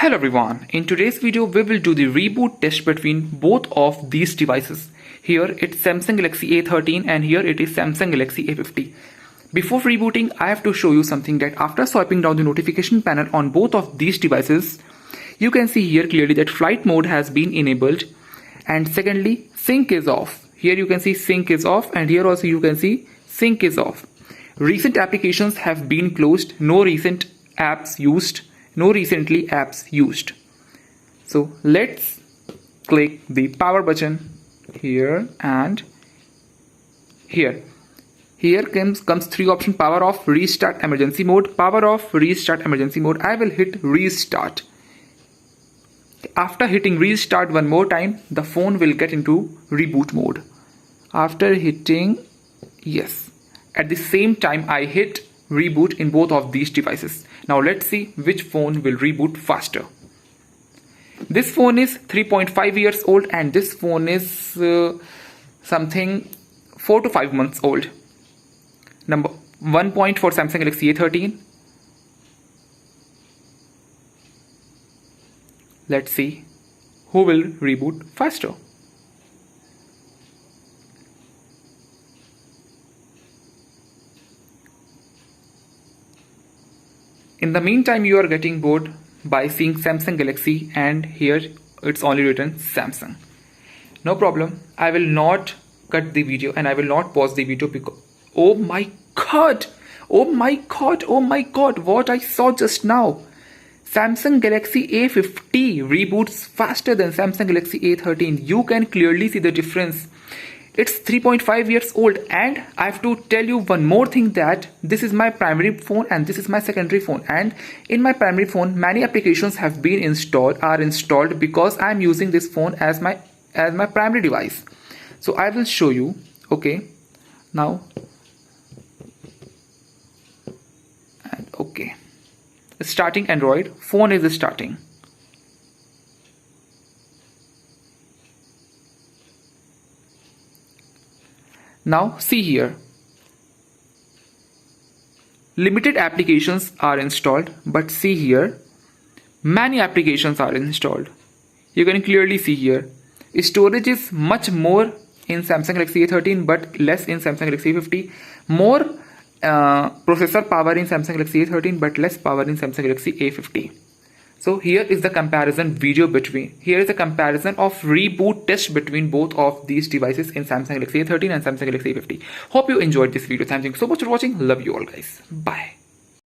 Hello everyone, in today's video we will do the reboot test between both of these devices. Here it's Samsung Galaxy A13 and here it is Samsung Galaxy A50. Before rebooting, I have to show you something that after swiping down the notification panel on both of these devices, you can see here clearly that flight mode has been enabled, and secondly sync is off. Here you can see sync is off and here also you can see sync is off. Recent applications have been closed, no recent apps used. No recently apps used. So let's click the power button here and here. Here comes three options: power off, restart, emergency mode. Power off, restart, emergency mode. I will hit restart. After hitting restart one more time, the phone will get into reboot mode. After hitting yes, at the same time I hit reboot in both of these devices. Now let's see which phone will reboot faster. This phone is 3.5 years old and this phone is something 4 to 5 months old. Number 1 point for Samsung Galaxy A13. Let's see who will reboot faster. In the meantime, you are getting bored by seeing Samsung Galaxy and here it's only written Samsung. No problem. I will not cut the video and I will not pause the video because oh my god, what I saw just now. Samsung Galaxy A50 reboots faster than Samsung Galaxy A13. You can clearly see the difference. It's 3.5 years old, and I have to tell you one more thing, that this is my primary phone and this is my secondary phone, and in my primary phone many applications have been installed because I am using this phone as my primary device. So I will show you. Okay, now and okay, starting Android phone is starting. Now see here, limited applications are installed, but see here, many applications are installed. You can clearly see here, storage is much more in Samsung Galaxy A13 but less in Samsung Galaxy A50. More processor power in Samsung Galaxy A13 but less power in Samsung Galaxy A50. So here is the comparison video here is a comparison of reboot test between both of these devices in Samsung Galaxy A13 and Samsung Galaxy A50. Hope you enjoyed this video. Thank you so much for watching. Love you all guys. Bye.